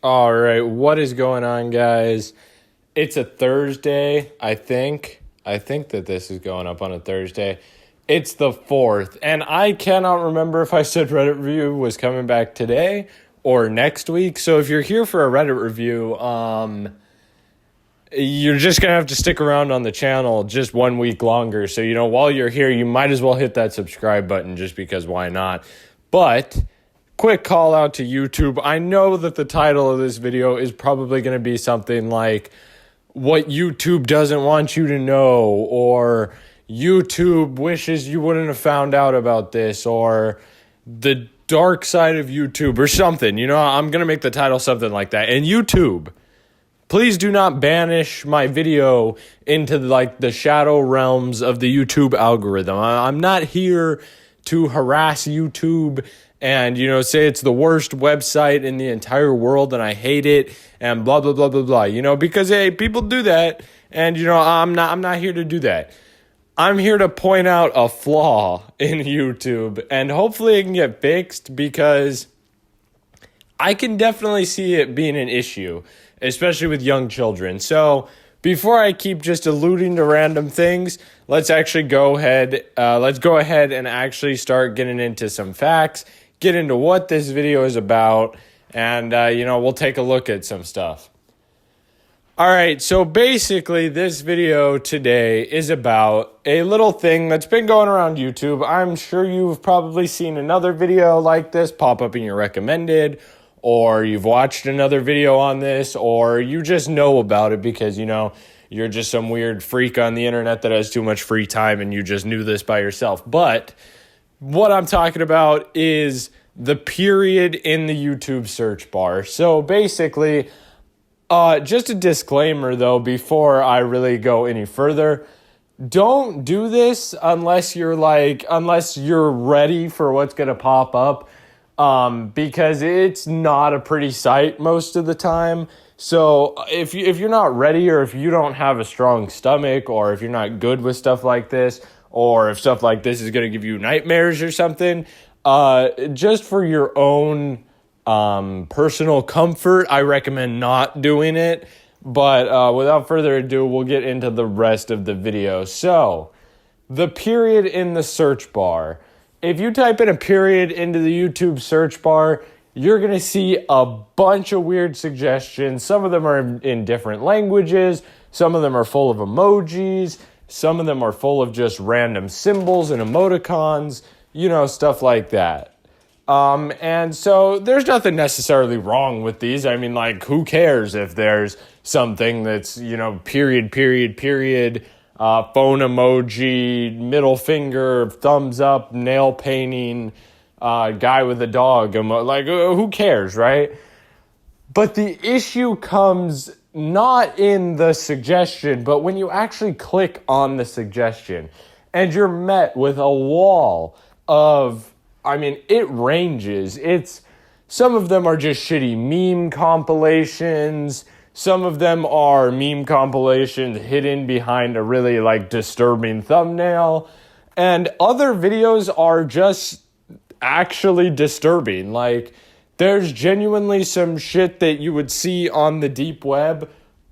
All right, what is going on, guys? It's a Thursday, I think. I think that this is going up on a Thursday. It's the 4th, and I cannot remember if I said Reddit review was coming back today or next week. So if you're here for a Reddit review, you're just going to have to stick around on the channel just 1 week longer. So, while you're here, you might as well hit that subscribe button just because why not? But quick call out to YouTube. I know that the title of this video is probably going to be something like what YouTube doesn't want you to know, or YouTube wishes you wouldn't have found out about this, or the dark side of YouTube or something. I'm going to make the title something like that. And YouTube, please do not banish my video into the shadow realms of the YouTube algorithm. I'm not here to harass YouTube and, say it's the worst website in the entire world and I hate it and blah, blah, blah, blah, blah, because, hey, people do that. And, I'm not here to do that. I'm here to point out a flaw in YouTube, and hopefully it can get fixed, because I can definitely see it being an issue, especially with young children. So before I keep just alluding to random things, let's actually go ahead. Let's go ahead and actually start getting into some facts, get into what this video is about, and, we'll take a look at some stuff. All right, so basically this video today is about a little thing that's been going around YouTube. I'm sure you've probably seen another video like this pop up in your recommended, or you've watched another video on this, or you just know about it because, you're just some weird freak on the internet that has too much free time and you just knew this by yourself. But what I'm talking about is the period in the YouTube search bar. So basically, just a disclaimer though, before I really go any further, don't do this unless you're ready for what's going to pop up. Because it's not a pretty sight most of the time. So if you're not ready, or if you don't have a strong stomach, or if you're not good with stuff like this, or if stuff like this is going to give you nightmares or something, just for your own personal comfort, I recommend not doing it. But without further ado, we'll get into the rest of the video. So, the period in the search bar. If you type in a period into the YouTube search bar, you're going to see a bunch of weird suggestions. Some of them are in different languages. Some of them are full of emojis. Some of them are full of just random symbols and emoticons, stuff like that. And so there's nothing necessarily wrong with these. I mean, who cares if there's something that's, period, phone emoji, middle finger, thumbs up, nail painting, guy with a dog. Who cares, right? But the issue comes not in the suggestion, but when you actually click on the suggestion and you're met with a wall of, it ranges. Some of them are just shitty meme compilations. Some of them are meme compilations hidden behind a really disturbing thumbnail. And other videos are just actually disturbing. There's genuinely some shit that you would see on the deep web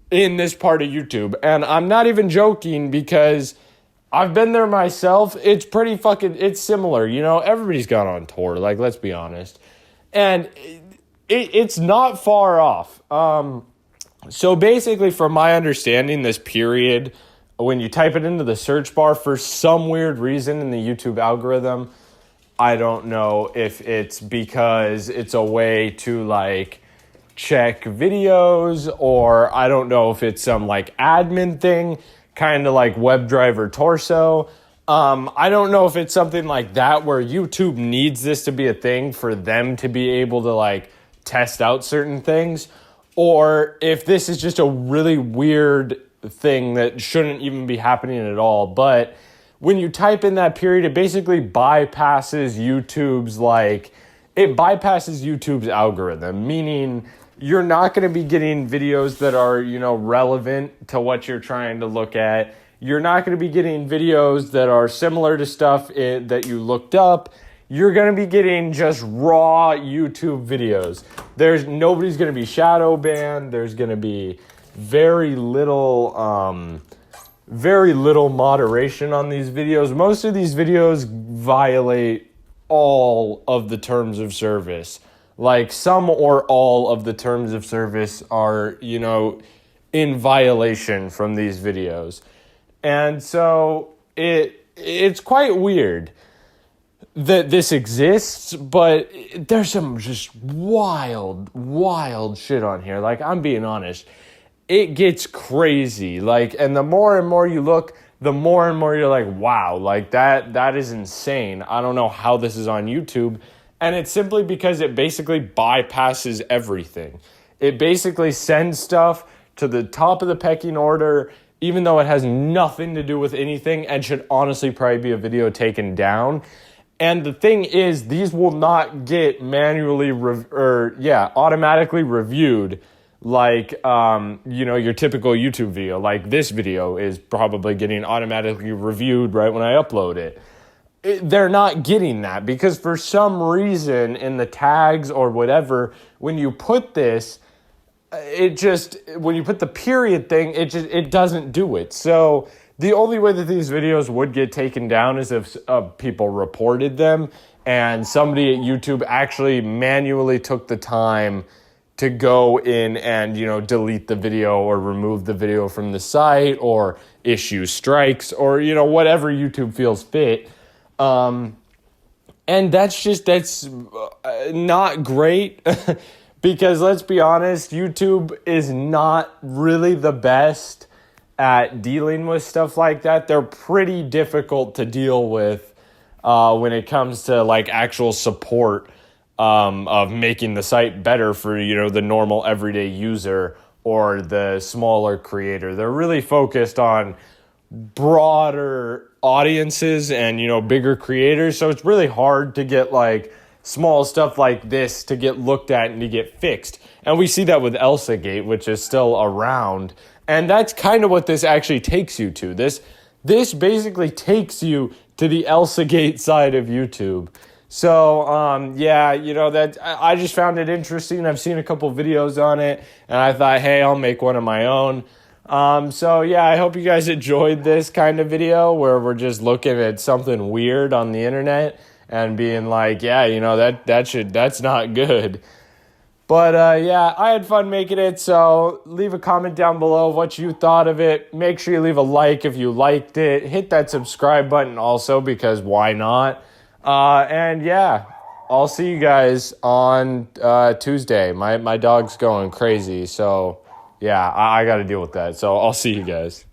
in this part of YouTube. And I'm not even joking, because I've been there myself. It's pretty it's similar. Everybody's gone on tour. Let's be honest. And it's not far off. So basically, from my understanding, this period, when you type it into the search bar, for some weird reason in the YouTube algorithm, I don't know if it's because it's a way to check videos, or I don't know if it's some admin thing, kind of like WebDriver Torso. I don't know if it's something like that where YouTube needs this to be a thing for them to be able to test out certain things, or if this is just a really weird thing that shouldn't even be happening at all. But when you type in that period, it basically bypasses YouTube's algorithm, meaning you're not going to be getting videos that are, relevant to what you're trying to look at. You're not going to be getting videos that are similar to stuff that you looked up. you're going to be getting just raw YouTube videos. Nobody's going to be shadow banned. There's going to be very little moderation on these videos. Most of these videos violate all of the terms of service. Like some or all of the terms of service are, in violation from these videos. And so it's quite weird that this exists, but there's some just wild shit on here. Like, I'm being honest. It gets crazy. Like, and the more and more you look, the more and more you're like, wow, like that is insane. I don't know how this is on YouTube. And it's simply because it basically bypasses everything. It basically sends stuff to the top of the pecking order, even though it has nothing to do with anything and should honestly probably be a video taken down. And the thing is, these will not get automatically reviewed like, your typical YouTube video. Like this video is probably getting automatically reviewed right when I upload it. They're not getting that because for some reason in the tags or whatever, when you put this, when you put the period thing, it doesn't do it. So the only way that these videos would get taken down is if people reported them and somebody at YouTube actually manually took the time to go in and, delete the video or remove the video from the site or issue strikes or, whatever YouTube feels fit. And that's not great. Because let's be honest, YouTube is not really the best at dealing with stuff like that. They're pretty difficult to deal with when it comes to like actual support of making the site better for, the normal everyday user or the smaller creator. They're really focused on broader audiences and, bigger creators. So it's really hard to get like small stuff like this to get looked at and to get fixed. And we see that with ElsaGate, which is still around. And that's kind of what this actually takes you to. This basically takes you to the ElsaGate side of YouTube. So, that I just found it interesting. I've seen a couple videos on it, and I thought, hey, I'll make one of my own. I hope you guys enjoyed this kind of video where we're just looking at something weird on the internet and being like, that's not good. But, I had fun making it, so leave a comment down below what you thought of it. Make sure you leave a like if you liked it. Hit that subscribe button also, because why not? I'll see you guys on Tuesday. My dog's going crazy, so, I got to deal with that. So I'll see you guys.